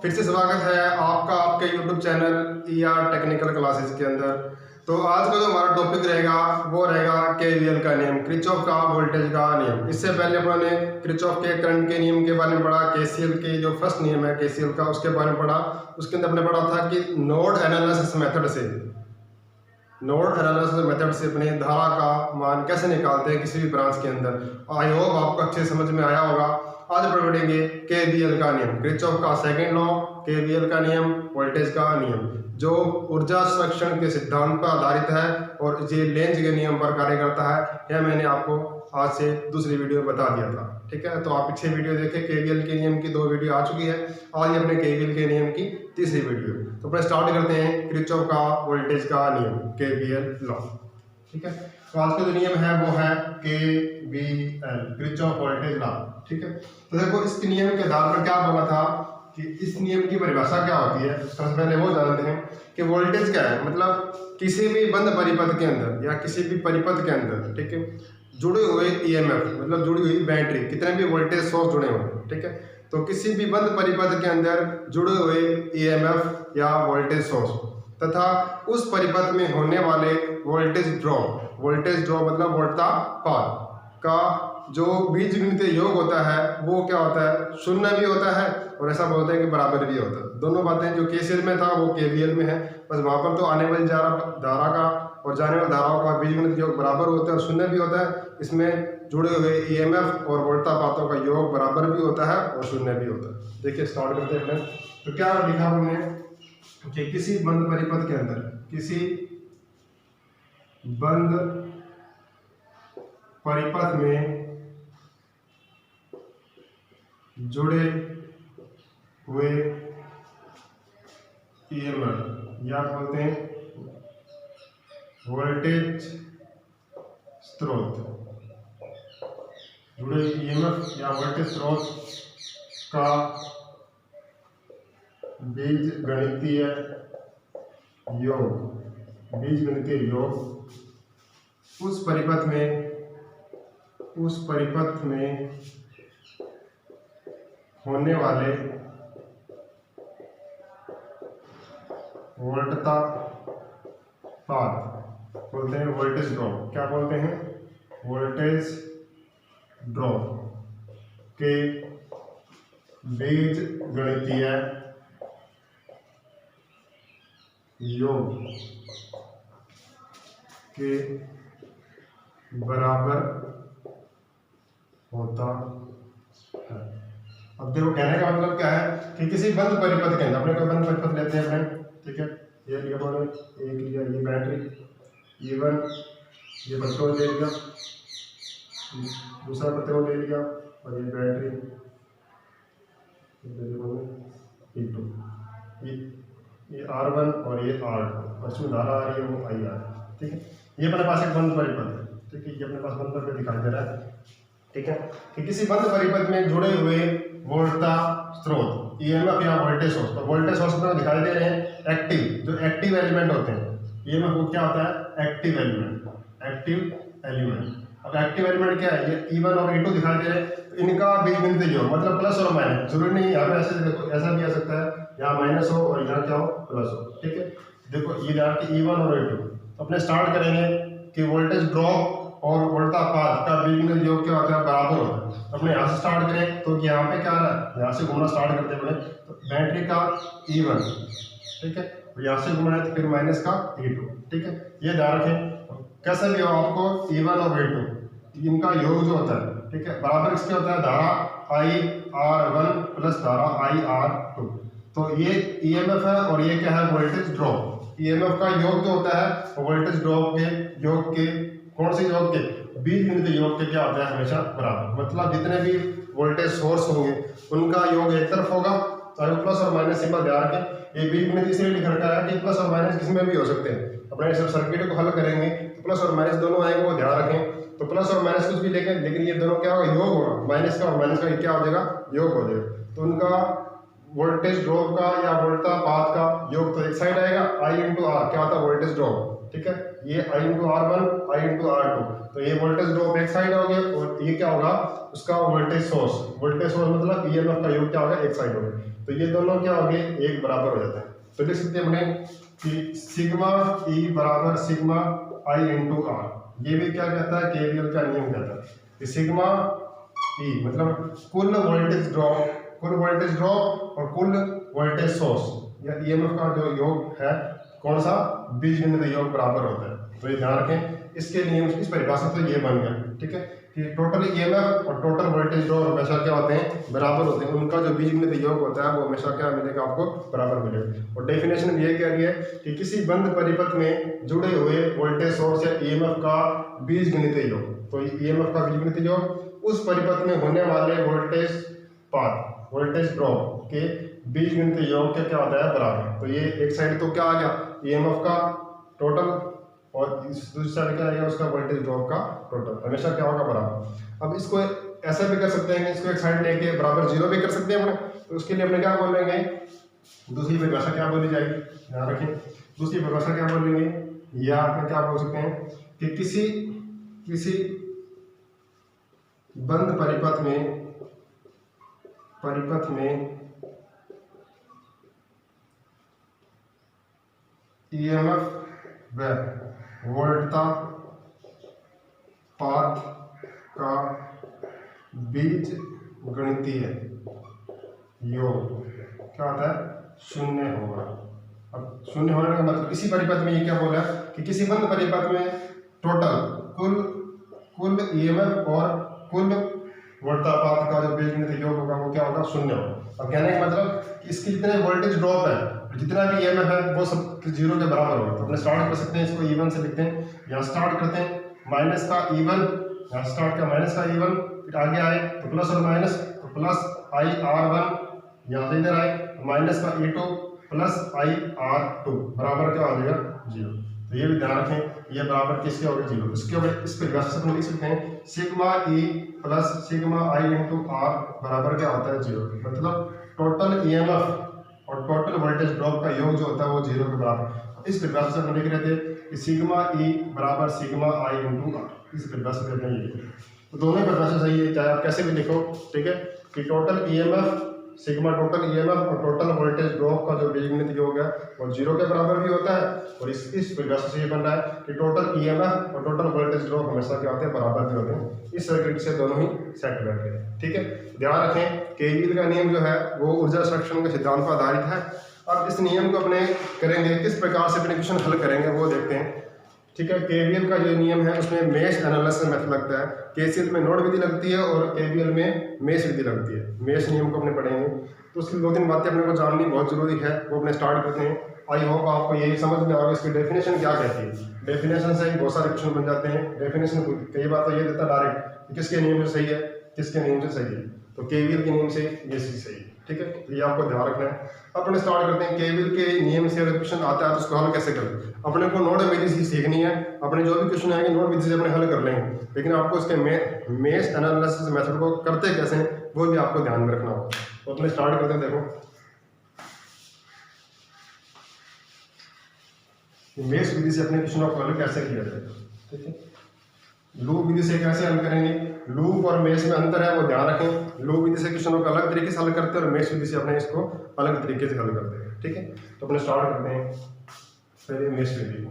फिर से स्वागत है आपका आपके YouTube channel ER technical classes के अंदर। तो आज का जो हमारा टॉपिक रहेगा वो रहेगा KVL का नियम, किरचॉफ का वोल्टेज का नियम। इससे पहले अपन ने किरचॉफ के करंट के नियम के बारे में पढ़ा, KCL के जो फर्स्ट नियम है KCL का उसके बारे में पढ़ा। उसके अंदर हमने पढ़ा था कि नोड एनालिसिस मेथड से अपने धारा का मान कैसे निकालते हैं किसी भी ब्रांच के अंदर। आई होप आपको अच्छे समझ में आया होगा। आज पढ़ेंगे KVL का नियम, किरचॉफ का सेकंड लॉ, KVL का नियम, वोल्टेज का नियम, जो ऊर्जा संरक्षण के सिद्धांत पर आधारित है और ये लेंज के नियम पर कार्य करता है। यह मैंने आपको आज से दूसरी वीडियो में बता दिया था, ठीक है। तो आप पीछे वीडियो देखें, KVL के नियम की 2 वीडियो आ चुकी है, आज अपने KVL के नियम की तीसरी वीडियो। तो अपने स्टार्ट करते हैं किरचॉफ का वोल्टेज का नियम, KVL लॉ, ठीक है। तो आज का जो नियम है वो है KVL, किरचॉफ वोल्टेज लॉ, ठीक है। तो देखो इस नियम के आधार पर क्या बोला था कि इस नियम की परिभाषा क्या होती है। सबसे पहले वो जानते हैं कि वोल्टेज क्या है। मतलब किसी भी बंद परिपथ के अंदर या किसी भी परिपथ के अंदर, ठीक है, जुड़े हुए EMF मतलब जुड़ी हुई बैटरी, कितने भी वोल्टेज सोर्स जुड़े हुए, ठीक है। तो किसी भी बंद परिपथ के अंदर जुड़े हुए EMF या वोल्टेज सोर्स तथा उस परिपथ में होने वाले वोल्टेज ड्रॉप मतलब वोल्टापात का जो बीजगणितीय योग होता है वो क्या होता है, शून्य भी होता है और ऐसा बोलते हैं कि बराबर भी होता है। दोनों बातें जो KCL में था वो KVL में है। बस वहाँ पर तो आने वाली धारा का और जाने वाली धाराओं का बीजगणित योग बराबर होता है और शून्य भी होता है। इसमें जुड़े हुए EMF और वोल्टापातों का योग बराबर भी होता है और शून्य भी होता है। देखिए स्टार्ट करते हैं अपने। तो क्या लिखा हमने कि किसी बंद परिपथ के अंदर, किसी बंद परिपथ में जुड़े हुए EMF या बोलते हैं वोल्टेज स्रोत, जुड़े EMF या वोल्टेज स्रोत का बीजगणितीय योग उस परिपथ में होने वाले वोल्टापात बोलते हैं वोल्टेज ड्रॉप। क्या बोलते हैं, वोल्टेज ड्रॉप के बीजगणितीय योग के बराबर होता है। अब देखो कहने का मतलब क्या है कि किसी बंद परिपथ के अंदर, अपने कोई बंद परिपथ लेते हैं अपने, ठीक है। ये लिया बोले एक लिया, ये बैटरी E1, ये पेट्रोल ले लिया, दूसरा पेट्रोल ले लिया और ये बैटरी E2, ये R1 और ये R2 और इसमें धारा आ रही है वो IR, ठीक है। ये अपने पास एक बंद परिपथ है, ठीक है। ये अपने पास बंद परिपथ दिखाई दे रहा है, ठीक है। कि किसी बंद परिपथ में जुड़े हुए वोल्टा स्रोत EMF या वोल्टेज सोर्स, तो वोल्टेज सोर्स में दिखाई दे रहे हैं एक्टिव, जो एक्टिव एलिमेंट होते हैं। EMF वो क्या होता है, एक्टिव एलिमेंट। अब एक्टिव एलिमेंट क्या है, ये E1 और E2 दिखाई दे रहे हैं। इनका बीजगणितीय योग मतलब प्लस और माइनस, जरूरी नहीं यहाँ पे ऐसे देखो, ऐसा भी आ सकता है यहाँ माइनस हो और यहाँ क्या हो, प्लस हो, ठीक है। देखो ये यहाँ की E1 और E2। तो अपने स्टार्ट करेंगे कि वोल्टेज ड्रॉप और वोल्टापात का बीजगणितीय योग क्या होता है, बराबर होता है। अपने यहाँ से स्टार्ट करें तो यहाँ पे क्या रहा है, यहाँ से घूमना स्टार्ट करते हैं तो बैटरी का E1, ठीक है, और यहाँ से घूमना है तो फिर माइनस का E2, ठीक है। ये ध्यान रखें, कैसे भी हो आपको E1 और E2 इनका योग जो होता है, ठीक है, बराबर इसके होता है धारा IR1 प्लस धारा IR2। तो ये EMF है और ये क्या है, वोल्टेज ड्रॉप। EMF का योग जो होता है वोल्टेज ड्रॉप के योग के, कौन से योग के, बीजगणितीय योग के क्या होता है, हमेशा बराबर। मतलब जितने भी वोल्टेज सोर्स होंगे उनका योग एक तरफ होगा, चाहे प्लस और माइनस। सिंपल ध्यान रखें, ये बीजगणित इसलिए लिख रखा है कि प्लस और माइनस किसमें भी हो सकते हैं। अपने सब सर्किट को हल करेंगे तो प्लस और माइनस दोनों आएंगे, वो ध्यान रखें। तो प्लस और माइनस कुछ भी लेकिन ये दोनों क्या होगा, योग होगा। माइनस का और माइनस का क्या हो जाएगा, योग हो जाएगा। तो उनका वोल्टेज ड्रॉप का या वोल्टापात का योग तो एक साइड आएगा, I इंटू आर क्या होता है, वोल्टेज ड्रॉप, ठीक है। ये I into R1, I into R2, तो ये वोल्टेज ड्रॉप एक साइड हो गया और ये क्या होगा, उसका वोल्टेज सोर्स मतलब EMF का योग क्या होगा, एक साइड होगा। तो ये दोनों क्या हो गए, एक बराबर हो जाते हैं। तो लिख सकते हैं हमने कि सिग्मा ई बराबर सिग्मा आई इंटू आर। ये भी क्या कहता है, केवीएल का नियम कहता है कि सिग्मा ई मतलब कुल वोल्टेज ड्रॉप और कुल वोल्टेज सोर्स या ईएमएफ का जो योग है कौन सा, बीजगणित योग बराबर होता है। तो ये ध्यान रखें, इसके नियम इस परिभाषा तो ये बन गया, ठीक है, कि टोटल ईएमएफ और टोटल वोल्टेज ड्रॉप हमेशा क्या होते हैं, बराबर होते हैं। उनका जो बीजगणित योग होता है वो हमेशा क्या मिलेगा, आपको बराबर मिलेगा। और डेफिनेशन में ये कह रही है कि किसी बंद परिपथ में जुड़े हुए वोल्टेज सोर्स या ईएमएफ का बीजगणित योग, तो ईएमएफ का बीजगणित योग उस परिपथ में होने वाले वोल्टेज ड्रॉप के बीजगणित योग के क्या होता है, बराबर। तो ये एक साइड तो क्या आ गया, ईएमएफ का टोटल, और दूसरी साइड क्या आएगा, उसका वोल्टेज ड्रॉप का टोटल, हमेशा क्या होगा, बराबर। अब इसको ऐसा भी कर सकते हैं कि इसको एक साइड लेके बराबर जीरो भी कर सकते हैं अपने। तो उसके लिए अपने क्या बोलेंगे, दूसरी परिभाषा क्या बोली जाएगी, ध्यान रखें, दूसरी परिभाषा क्या बोलेंगे, या आपने क्या बोल सकते हैं कि किसी बंद परिपथ में ईएमएफ व वोल्टता पाथ का बीज गणितीय योग क्या होता है, शून्य होगा। अब शून्य होने का मतलब इसी परिपथ में ये क्या बोला कि किसी बंद परिपथ में टोटल कुल ईएमएफ और कुल वोल्टता पाथ का जो बीजगणित योग होगा वो क्या होगा, शून्य होगा। अब कहने का मतलब कि इसकी जितने वोल्टेज ड्रॉप है, जितना भी ईएमएफ है वो सब जीरो के बराबर होगा। तो अपने स्टार्ट कर सकते हैं, इसको E1 से लिखते हैं, यहाँ स्टार्ट करते हैं माइनस का E1, यहाँ स्टार्ट का माइनस का E1, फिर आगे आए तो प्लस और माइनस, तो प्लस IR1, यहाँ से इधर आए माइनस का E2 प्लस IR2 बराबर क्या हो जाएगा, जीरो। तो ये भी ध्यान रखें, ये बराबर किसके होगा, जीरो। इसके ऊपर इस परिभाषा से हम लिख सकते हैं sigma E plus sigma I into R बराबर क्या होता है, जीरो। मतलब टोटल ईएमएफ और टोटल वोल्टेज ड्रॉप का योग जो होता है वो जीरो के बराबर। इस परिभाषा से हम लिख रहे थे कि सिग्मा ई बराबर सिग्मा आई इंटू आर, इस परिभाषा से हमने ये। तो दोनों परिभाषा सही है, चाहे आप कैसे भी लिखो, ठीक है, कि total EMF sigma total EMF और टोटल वोल्टेज ड्रॉप का जो बीजगणित योग है वो जीरो के बराबर भी होता है। और इस परिभाषा से ये बन रहा है कि टोटल ईएमएफ और टोटल वोल्टेज ड्रॉप हमेशा क्या होते हैं, बराबर भी होते हैं। इस सर्किट से दोनों ही सेट बैठ गए, ठीक है। ध्यान रखें, केवीएल का नियम जो है वो ऊर्जा संरक्षण के सिद्धांत पर आधारित है। अब इस नियम को अपने करेंगे, किस प्रकार से अपने क्वेश्चन हल करेंगे वो देखते हैं, ठीक है। केवीएल का जो नियम है उसमें मेश एनालिसिस मेथड लगता है, केसीएल में नोड विधि लगती है और केवीएल में मेश विधि लगती है। मेश नियम को अपने पढ़ेंगे, तो उसकी 2-3 बातें अपने को जाननी बहुत जरूरी है, वो अपने स्टार्ट करते हैं। आई होप आपको यही समझ में आ गया इसकी डेफिनेशन क्या कहती है। डेफिनेशन से ही बहुत सारे क्वेश्चन बन जाते हैं। डेफिनेशन कई बार तो ये देता डायरेक्ट कि किसके नियम से सही है, किसके नियम से सही है। तो केवीएल के नियम से ये चीज सही है, ठीक है, तो ये आपको ध्यान रखना है। अपने स्टार्ट करते हैं, केवीएल के नियम से अगर क्वेश्चन आता है तो उसको हल कैसे करें। अपने को नोड विधि से सीखनी है, अपने जो भी क्वेश्चन आएंगे नोड विधि से अपने हल कर लेंगे, लेकिन आपको इसके मेश एनालिसिस मेथड को करते कैसे हैं वो भी आपको ध्यान में रखना होगा। तो अपने स्टार्ट करते हैं, देखो मेश विधि से अपने क्वेश्चन को हल कैसे किया जाएगा, ठीक है। लूप विधि से कैसे हल करेंगे, लूप और मेश में अंतर है वो ध्यान रखें। लूप विधि से क्वेश्चनों को अलग तरीके से हल करते हैं और मेश विधि से अपने इसको अलग तरीके से हल करते हैं, ठीक है। तो अपने स्टार्ट करते हैं पहले मेश विधि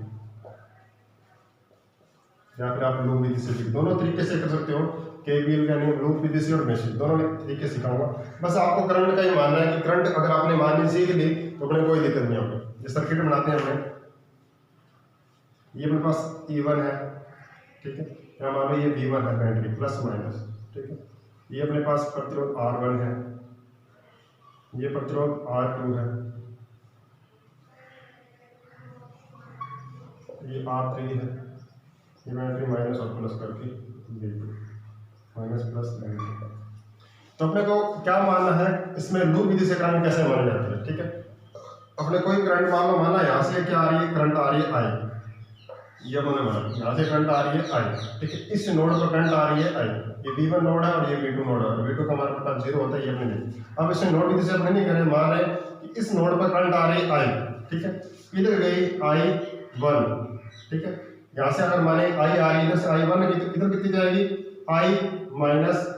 या फिर आप लूप विधि से, दोनों तरीके से कर सकते हो। केवीएल का नियम लूप विधि से और मेश विधि दोनों तरीके से सिखाऊंगा। बस आपको करंट का ही मानना है कि करंट अगर आपने माननी सीख ली तो अपने कोई दिक्कत नहीं होगी। ये सर्किट बनाते हैं अपने, ये अपने पास E1 है, ठीक है, यहाँ मान लो ये V1 है बैटरी प्लस माइनस, ठीक है। ये अपने पास प्रतिरोध R1 है, ये प्रतिरोध R2 है, ये R3 है, ये बैटरी माइनस और प्लस करके V2 माइनस प्लस V2। तो अपने को क्या मानना है, इसमें लूप विधि से करंट कैसे माना जाता है, ठीक है। अपने कोई करंट मान लो, माना यहाँ से क्या आ रही है, करंट आ रही है I, ये अपने माना यहाँ से करंट आ रही है I, ठीक है। इस नोड पर करंट आ रही है I, ये V1 नोड है और ये V2 नोड है, V2 का हमारे पास 0 होता है, ये अपने नहीं। अब इसे नोड विधि से अपने नहीं करें, मान रहे कि इस नोड पर करंट आ रही है I, ठीक है, इधर गई I1, ठीक है। यहाँ से अगर माने I आ रही है, इधर से I1 इधर कितनी जाएगी, I minus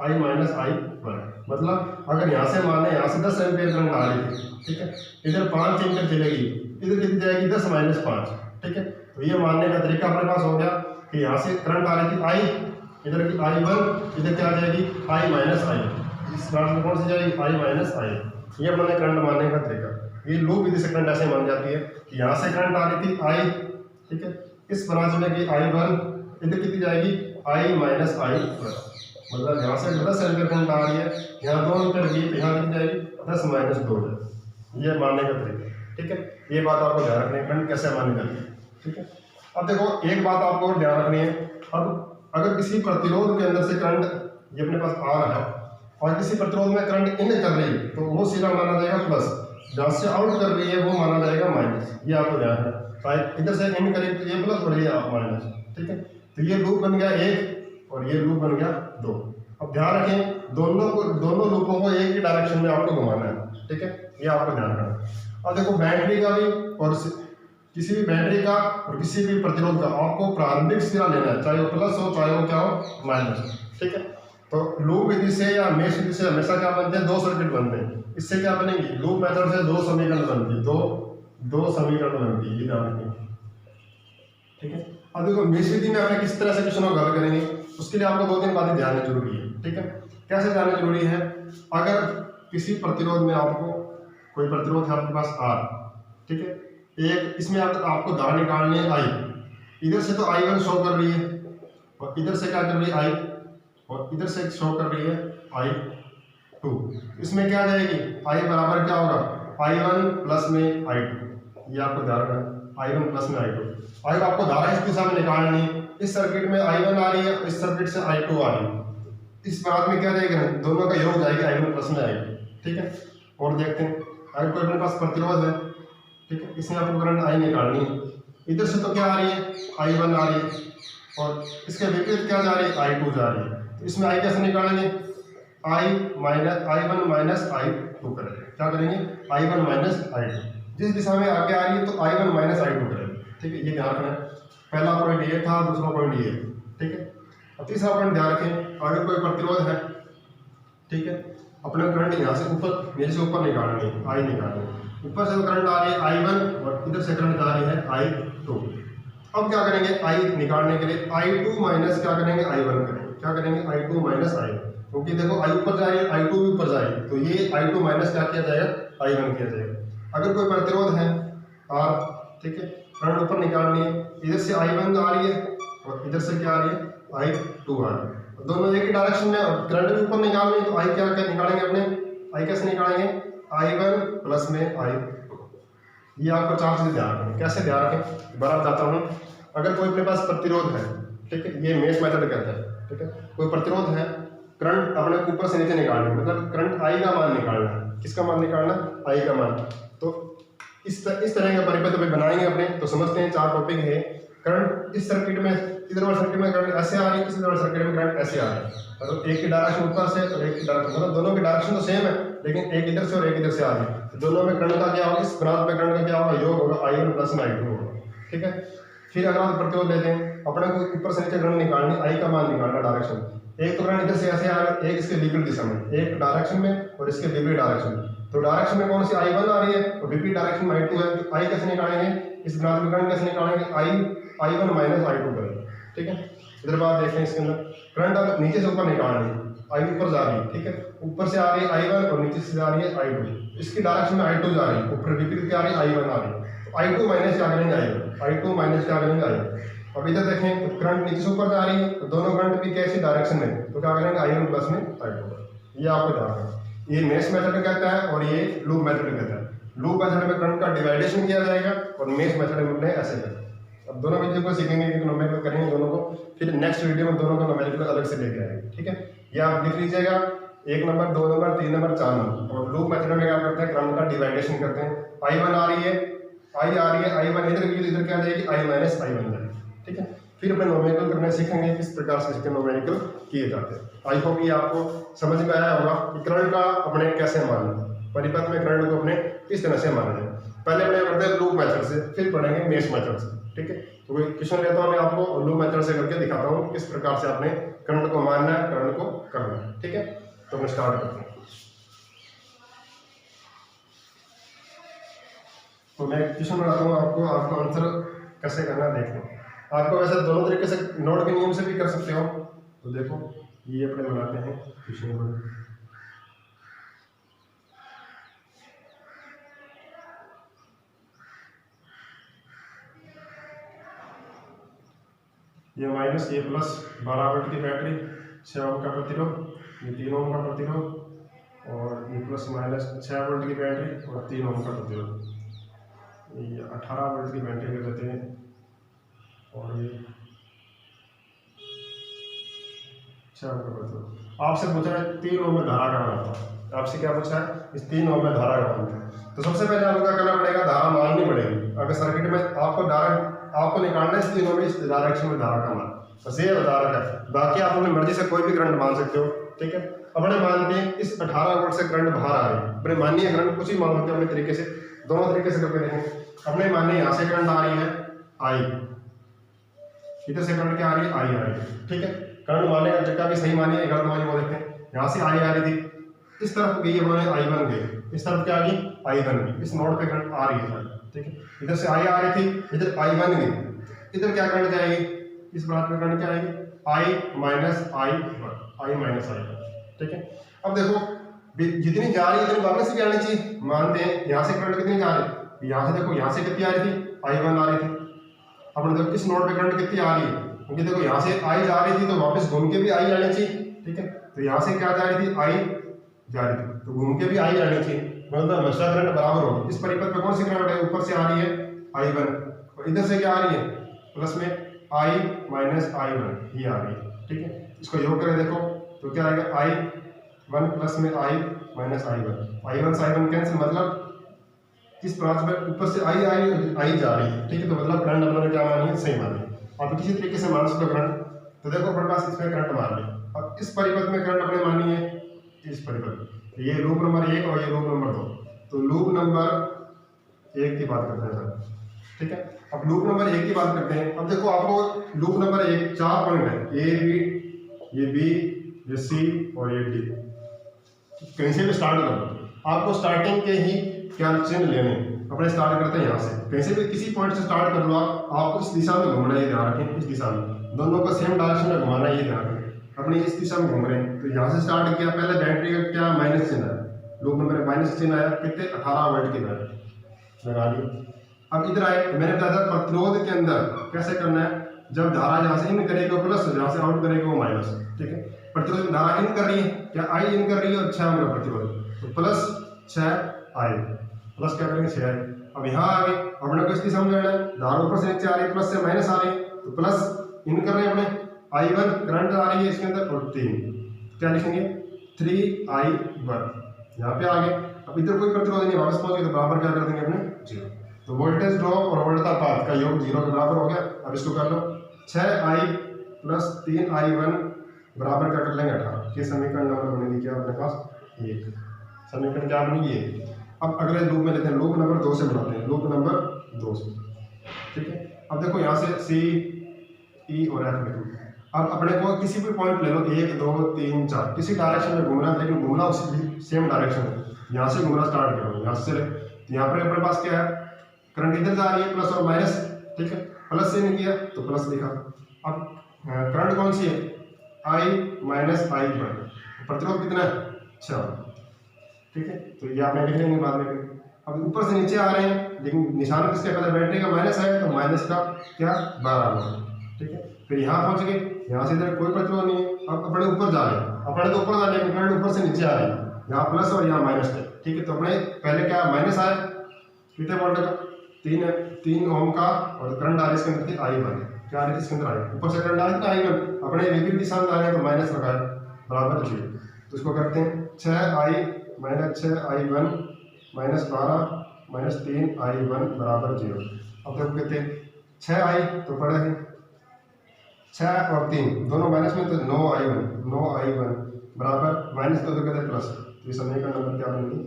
I minus I one. मतलब अगर यहाँ से माने यहाँ से 10 एम्पियर करंट आ रही थी, ठीक है, इधर 5 एम्पियर चलेगी, इधर कितनी जाएगी 10 माइनस 5, ठीक है। तो ये मानने का तरीका अपने पास हो गया कि यहाँ से करंट आ रही थी आई, इधर की आई वन, इधर क्या आ जाएगी आई माइनस आई, इस ब्रांच में कौन सी जाएगी आई माइनस आई। ये अपने करंट मानने का तरीका। ये लूप विधि से करंट ऐसे मान जाती है कि यहाँ से करंट आ रही थी आई, ठीक है, इस ब्रांच में की आई वन, इधर कितनी जाएगी आई माइनस आई प्लस। मतलब यहाँ से 10 एम्पियर करंट आ रही है, यहाँ 2 एम्पियर की, तो यहाँ कितनी जाएगी 10 माइनस 2 है। ये मानने का तरीका, ठीक है। ये बात आपको ध्यान रखनी है करंट कैसे मानी जाती है, ठीक है। अब देखो एक बात आपको और ध्यान रखनी है, अब अगर किसी प्रतिरोध के अंदर से करंट ये अपने पास आ रहा है और किसी प्रतिरोध में करंट इन कर रही है, तो वो सीधा माना जाएगा प्लस, जहाँ से आउट कर रही है वो माना जाएगा माइनस। ये आपको ध्यान है, शायद इधर से इन करें तो ये प्लस और ये माइनस, ठीक है। तो ये लूप बन गया 1 और ये लूप बन गया 2। अब ध्यान रखें दोनों लूपों को एक ही डायरेक्शन में आपको घुमाना है, ठीक है, ये आपको ध्यान रखना। अब देखो बैटरी का भी और किसी भी बैटरी का और किसी भी प्रतिरोध का आपको प्रारंभिक सिरा लेना है, चाहे वो प्लस हो चाहे वो क्या हो माइनस, ठीक है। तो लूप विधि से या मेश विधि से हमेशा क्या बनते हैं 2 सर्किट बनते हैं। इससे क्या बनेंगी लूप मेथड से 2 समीकरण बनती है, दो समीकरण बनती है, ये ध्यान रखें, ठीक है। अब देखो मेश विधि में हमें किस तरह से क्वेश्चन को हल करेंगे, उसके लिए आपको 2-3 बातें ध्यान देना जरूरी है, ठीक है। कैसे जानना जरूरी है, अगर किसी प्रतिरोध में आपको कोई प्रतिरोध है आपके पास आर, ठीक है, एक इसमें आपको धार निकालनी है आई, इधर से तो आई वन शो कर रही है और इधर से क्या कर रही है आई, और इधर से शो कर रही है आई टू। इसमें क्या जाएगी आई बराबर क्या होगा आई वन प्लस में आई टू। ये आपको ध्यान रखना आई वन प्लस में आई टू। आई आपको धारा इस दिशा में निकालनी है, इस सर्किट में आई वन आ रही है, इस सर्किट से आई टू आ रही है, इस बात में क्या जाएगा दोनों का योग जाएगा आई वन प्लस में आई टू, ठीक है। और देखते हैं अगर कोई अपने पास प्रतिरोध है, ठीक है, इसमें आपको करंट आई निकालनी है, इधर से तो क्या आ रही है आई वन आ रही है और इसके विपरीत क्या जा रही है आई टू जा रही है। तो इसमें आई कैसे निकालेंगे I one minus I two करेंगे, क्या करेंगे I one minus I two, जिस दिशा में आगे आ रही है तो I one minus I two करेंगे, ठीक है। ये ध्यान रखना है, पहला पॉइंट ये था, दूसरा पॉइंट ये, ठीक है। अब तीसरा पॉइंट ध्यान रखें, अगर कोई प्रतिरोध है, ठीक है, अपने करंट यहाँ से ऊपर नीचे से ऊपर निकालनी है, आई निकालनी है, ऊपर से तो करंट आ रही है आई वन और इधर से करंट आ रही है आई टू। अब क्या करेंगे आई निकालने के लिए आई टू माइनस क्या करेंगे आई वन करेंगे, क्या करेंगे आई टू माइनस आई, क्योंकि देखो आई ऊपर जा रही है आई टू भी ऊपर जाएगी, तो ये आई टू माइनस क्या किया जाएगा आई वन किया जाएगा। अगर कोई प्रतिरोध है आर, ठीक है, करंट ऊपर निकालनी है, इधर से आई वन आ रही है और इधर से क्या आ रही है आई टू आ रही है, दोनों एक ही डायरेक्शन में, और करंट भी ऊपर निकालनी है तो आई क्या क्या निकालेंगे अपने आई कैसे निकालेंगे आई वन प्लस में आई टू। ये आपको 4 चीजें ध्यान रखें। कैसे ध्यान रखें दोबारा बताता हूँ। अगर कोई अपने पास प्रतिरोध है, ठीक है, ये मेश मेथड कहता है, ठीक है, कोई प्रतिरोध है, करंट अपने ऊपर से नीचे निकालना, मतलब करंट आई का मान निकालना है, किसका मान निकालना आई का मान। तो इस तरह का परिपथ में बनाएंगे अपने, तो समझते हैं 4 टॉपिक है। करंट इस सर्किट में, इधर वाले सर्किट में करंट ऐसे आ रही है, इस वाले सर्किट में करंट ऐसे आ रही है, मतलब एक की डायरेक्शन ऊपर से और एक की डायरेक्शन, मतलब दोनों की डायरेक्शन तो सेम है लेकिन एक इधर से और एक इधर से आ रही है, तो दोनों में करंट का क्या होगा, इस ब्रांच में करंट का क्या होगा योग होगा आई वन प्लस में आई टू होगा, ठीक है। फिर अगर आप प्रतिरोध लेते हैं, अपने को ऊपर से नीचे करंट निकालनी, आई का मान निकालना डायरेक्शन, एक तो करंट इधर से ऐसे आ रहा है, एक इसके विपरीत दिशा में, एक डायरेक्शन में और इसके विपरीत डायरेक्शन में। तो डायरेक्शन में कौन सी आई वन आ रही है और विपरीत डायरेक्शन में आई टू है, तो आई कैसे निकालेंगे, इस ब्रांच में करंट कैसे निकालेंगे I one minus I two करेंगे, ठीक है। इधर बात देखें, इसके अंदर करंट अब नीचे से ऊपर निकालनी है, आई ऊपर जा रही है, ठीक है, ऊपर से आ रही है आई वन और नीचे से जा रही है आई टू, इसकी डायरेक्शन में आई टू जा रही है, ऊपर विपरीत क्या आ रही है आई वन आ रही है, तो आई टू माइनस क्या करेंगे I one, I two minus क्या करेंगे आई वन। अब इधर देखें तो करंट नीचे से ऊपर जा रही है, तो दोनों करंट भी कैसी डायरेक्शन में, तो क्या करेंगे आई वन प्लस में आई टू। ये आपको ध्यान रखना, ये मेश मेथड कहता है और ये लूप मेथड कहता है। लूप मेथड में करंट का डिवाइडेशन किया जाएगा और मेश मेथड में अपने ऐसे करते हैं। अब दोनों वीडियो को सीखेंगे, न्यूमेरिकल करेंगे दोनों को, फिर नेक्स्ट वीडियो में दोनों को न्यूमेरिकल अलग से लेके आएंगे, ठीक है। ये आप लिख लीजिएगा 1 नंबर 2 नंबर 3 नंबर 4 नंबर। और लूप मेथड में क्या करते हैं, करंट का डिवाइडेशन करते हैं, आई वन आ रही है, आई आ रही है, आई वन इधर की इधर क्या आ जाएगी आई माइनस आई वन जाएगी, ठीक है। फिर अपने न्यूमेरिकल करने सीखेंगे किस प्रकार से इसके न्यूमेरिकल किए जाते हैं। आई होप ये आपको समझ में आया होगा कि करंट का अपने कैसे मानना, परिपथ में करंट को अपने किस तरह से माना जाए। पहले अपने करते हैं लूप मेथड से, फिर पढ़ेंगे मेश मेथड से, ठीक है। तो कोई क्वेश्चन लेता हूँ मैं आपको लूप मेथड से करके दिखाता हूँ किस प्रकार से आपने करंट को मानना है, करंट को करना है। ठीक है, तो मैं स्टार्ट करता हूँ। तो मैं क्वेश्चन बनाता हूँ आपको, आपको आंसर कैसे करना है देख लो। आपको वैसे दोनों तरीके से नोड के नियम से भी कर सकते हो। तो देखो ये अपने बनाते हैं क्वेश्चन को। ये माइनस ये प्लस 12 वोल्ट की बैटरी, 6 ओम का प्रतिरोध, ये 3 ओम का प्रतिरोध, और ये प्लस माइनस 6 वोल्ट की बैटरी और 3 ओम का प्रतिरोध, ये 18 वोल्ट की बैटरी ले लेते हैं। और ये 6 ओम का प्रतिरोध। आपसे पूछा है 3 ओम में धारा का मान था, आपसे क्या पूछा है, इस 3 ओम में धारा का मान था। तो सबसे पहले आपको क्या करना पड़ेगा, धारा माननी पड़ेगी। अगर सर्किट में आपको निकालना है इस 3 ओम में, इस डायरेक्शन में धारा का मान, बस ये बता रखा है। बाकी आप अपनी मर्जी से कोई भी करंट मान सकते हो। ठीक है, अपने मानते हैं इस 18 वोल्ट से करंट बाहर आ रही है, अपने माननीय करंट कुछ ही मान सकते हो अपने तरीके से, दोनों तरीके से करके देखेंगे। अपने माननीय यहाँ से करंट आ रही है आई, इधर से करंट क्या आ रही है, आई आ रही है। ठीक है, करंट मानने का तरीका भी सही मानिए, गलत मानिए वो देखते हैं। यहाँ से आई आ रही थी, इस तरफ गई अपने आई बन गई, इस तरफ क्या आ गई, आई बन गई, इस नोड पे करंट आ रही है। ठीक है, इधर से आई आ रही थी, इधर आई बन गई, इधर क्या करंट जाएगी, इस ब्रांच में करंट क्या आएगी, आई माइनस आई, आई माइनस आई। ठीक है, अब देखो जितनी जा रही है उतनी वापस भी आनी चाहिए। मानते हैं यहाँ से करंट कितनी जा रही है, यहाँ से देखो, यहाँ से कितनी आ रही थी, आई 1 आ रही थी। अब देखो इस नोड पे करंट कितनी आ रही है, क्योंकि देखो यहाँ से आई जा रही थी तो वापस घूम के भी आई आनी चाहिए। ठीक है, तो यहाँ से क्या जा रही थी, आई जा रही थी, तो घूम के भी आई आनी चाहिए, मतलब हमेशा करंट बराबर होगी। इस परिपथ पे कौन सी करंट है, ऊपर से आ रही है आई 1, और इधर से क्या आ रही है, प्लस में आई माइनस आई 1 ये आ रही है। ठीक है, इसको योग करें देखो तो क्या आएगा, आई 1 प्लस में आई माइनस आई 1, आई 1 से आई 1 कैंसिल, मतलब इस ब्रांच में ऊपर से आई जा रही है। ठीक है, तो मतलब करंट अपने क्या मानिए, सही मानिए। आप किसी तरीके से मान सकते हो करंट। तो देखो अपने पास इसमें करंट मान लिया, अब इस परिपथ में करंट अपने मानिए, इस परिपथ, ये लूप नंबर 1 और ये लूप नंबर 2। तो लूप नंबर 1 की बात करते हैं सर। ठीक है, अब लूप नंबर 1 की बात करते हैं। अब देखो आपको लूप नंबर 1 4 पॉइंट है, ए बी, ये बी, ये सी और ये डी। कहीं से भी स्टार्ट करो, आपको स्टार्टिंग के ही क्या चिन्ह लेने, अपने स्टार्ट करते हैं यहाँ से, कहीं से भी किसी पॉइंट से स्टार्ट कर लो। आपको इस दिशा में घूमना है, ध्यान रखें, इस दिशा में, दोनों को सेम डायरेक्शन में घुमाना है, ये ध्यान रखें। अपने इस दिशा में घूम रहे हैं, तो यहाँ से स्टार्ट किया, पहले बैटरी का क्या माइनस चिन्ह है, लूप नंबर माइनस चिन्ह आया, कितने 18 वोल्ट की बैटरी लगा ली। अब इधर आए, मैंने बताया था प्रतिरोध के अंदर कैसे करना है, जब धारा यहाँ से इन करेगी वो प्लस, जहाँ से आउट करेगी वो माइनस। ठीक है, प्रतिरोध धारा इन कर रही है, क्या आई इन कर रही है, और 6 ओम का प्रतिरोध, तो प्लस 6 आई, प्लस क्या करेंगे 6 आई। अब यहाँ आ गए, अपने को इसकी समझ लेना है, धारा ऊपर से नीचे आ रही है, प्लस से माइनस आ रही है, तो प्लस इन कर रहे हैं अपने, आई 1 करंट आ रही है इसके अंदर, और 3 क्या लिखेंगे 3i1, यहाँ पे आ गए। अब इधर कोई प्रतिरोध नहीं, वापस पहुंच गए, तो बराबर क्या कर देंगे अपने 0। तो वोल्टेज ड्रॉप और वोल्टता पाथ का योग 0 के बराबर हो गया। अब इसको कर लो, 6i प्लस 3i1 बराबर क्या कर लेंगे 18। ये समीकरण नंबर बनेगी क्या अपने पास 1, समीकरण क्या बनेगी 1। अब अगले लूप में लेते हैं, लूप नंबर 2 से बनाते हैं, लूप नंबर 2 से। ठीक है, अब देखो यहाँ से सी, ई और एफ लिखो। अब अपने को किसी भी पॉइंट ले लो, 1 2 3 4, किसी डायरेक्शन में घूमना, लेकिन घूमना उसी सेम डायरेक्शन में, यहाँ से घूमना स्टार्ट करो, यहाँ से चले। यहाँ पर अपने पास क्या है, करंट इधर जा रही है, प्लस और माइनस। ठीक है, प्लस से नहीं किया तो प्लस लिखा। अब करंट कौन सी है, आई माइनस आई 1, प्रतिरोध कितना है 6। ठीक है, तो ये आपने लिख लेंगे बाद में। अब ऊपर से नीचे आ रहे हैं, लेकिन निशान किसके पहले बैटरी का माइनस है, तो माइनस का क्या 12 वोल्ट। ठीक है, फिर यहाँ पहुंच गए, यहाँ से इधर कोई प्रतिरोध नहीं है। अब अपने ऊपर जा रहे हैं, अपने तो ऊपर जा रहे हैं, करंट ऊपर से नीचे आ रही है, यहाँ प्लस और यहाँ माइनस है। ठीक है, तो अपने पहले क्या माइनस आया, कितने वोल्ट का 3 ओम का, और करंट आ रही है इसके अंदर आई 1, क्या आ रही थी इसके अंदर आई, ऊपर से करंट आ रही थी आई 1, अपने विपरीत दिशा में आ रहे हैं तो माइनस लगाए बराबर 0। तो इसको करते हैं 6i minus 6i1 minus 12 minus 3i1 बराबर 0। अब देखो कहते हैं 6i तो पढ़े हैं 6 और 3 दोनों माइनस में, तो 9i1 बराबर माइनस 2 तो कहते हैं प्लस। तो ये समीकरण नंबर क्या बनेगी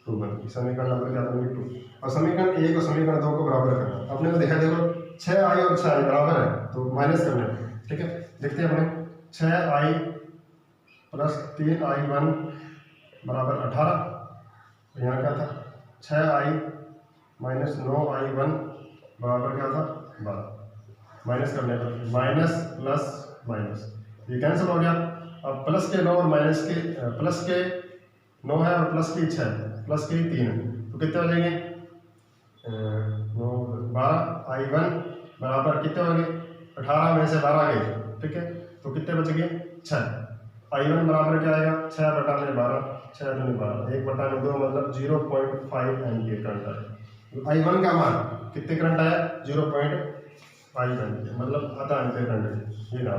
2 बनेगी, समीकरण नंबर क्या बनेगी 2। और समीकरण 1 और समीकरण 2 को बराबर करना, अपने को देखा देखो 6i और 6i बराबर है, तो माइनस करना है। ठीक है, देखते हैं अपने 6i प्लस 3i1 बराबर 18। यहाँ क्या था 6i माइनस 9i1 बराबर क्या था 12। माइनस करने पर माइनस प्लस माइनस ये कैंसिल हो गया। अब प्लस के 9 और माइनस के प्लस के 9 है और प्लस की 6 प्लस की 3 तो कितने हो जाएंगे 9 12i1 बराबर कितने हो गए 18 में से 12 गए, ठीक है। तो कितने बच गए 6। i1 बराबर क्या आएगा 6 बटा में 12 6 दूनी 12 1 बटा में 2 मतलब 0.5 एम्पियर करंट आया। i1 का मान कितने करंट आया 0.5 एम्पियर मतलब आधा एम्पियर करंट ये रहा।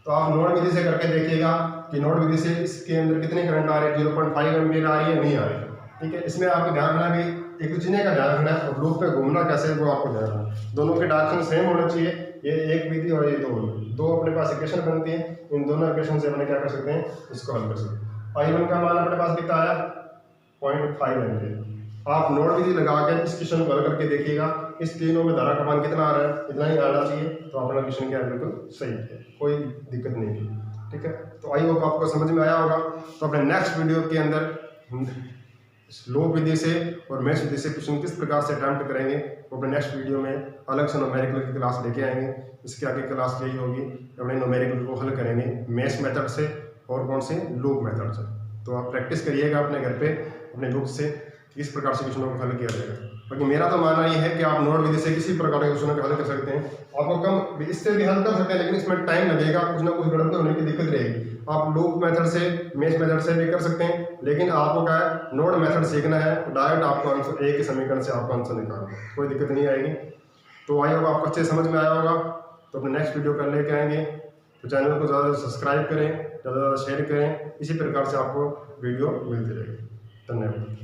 तो आप नोड विधि से करके देखिएगा कि नोड विधि से इसके अंदर कितने करंट आ रहे हैं 0.5 एम्पियर आ रही है नहीं आ रही, ठीक है। इसमें आपको ध्यान रखना भी एक दूसरे का ध्यान रखना है और लूप पे घूमना कैसे है वो आपको ध्यान रखना है। दोनों के डायरेक्शन सेम होना चाहिए, ये एक विधि और ये दो अपने पास इक्वेशन बनती है, इन दोनों इक्वेशन से अपने क्या कर सकते हैं इसको हल कर सकते हैं। i1 का मान अपने पास कितना आया 0.5 एम्पियर। आप नोड विधि लगा के इस क्वेश्चन को हल करके देखिएगा इस तीनों में धारा का मान कितना आ रहा है इतना ही आना चाहिए, तो अपना क्वेश्चन क्या बिल्कुल सही है, कोई दिक्कत नहीं है, ठीक है। तो आई होप आपको समझ में आया होगा। तो अपने नेक्स्ट वीडियो के अंदर लूप विधि से और मेश विधि से क्वेश्चन किस प्रकार से अटेम्प्ट करेंगे वो अपने नेक्स्ट वीडियो में अलग से न्यूमेरिकल की क्लास लेके आएंगे। इसके आगे क्लास यही होगी अपने न्यूमेरिकल को हल करेंगे मेश मेथड से और कौन से लूप मेथड से। तो आप प्रैक्टिस करिएगा अपने घर पे अपने बुक से किस प्रकार से क्वेश्चनों को हल किया जाएगा। बाकी मेरा तो मानना ये है कि आप नोड विधि से किसी प्रकार के क्वेश्चनों को हल कर सकते हैं। आपको कम इससे भी हल कर सकते हैं लेकिन इसमें टाइम लगेगा, कुछ ना कुछ गड़बड़ होने की दिक्कत रहेगी। आप लूप मेथड से मेश मेथड से भी कर सकते हैं लेकिन आपको क्या है नोड मेथड सीखना है, डायरेक्ट आपको आंसर एक ही समीकरण से आपको आंसर निकालना, कोई दिक्कत नहीं आएगी। तो आई होगा आपको अच्छे समझ में आया होगा। तो अपने नेक्स्ट वीडियो कर लेके आएंगे, तो चैनल को ज़्यादा सब्सक्राइब करें, ज़्यादा से ज़्यादा शेयर करें, इसी प्रकार से आपको वीडियो मिलती रहेगी। धन्यवाद।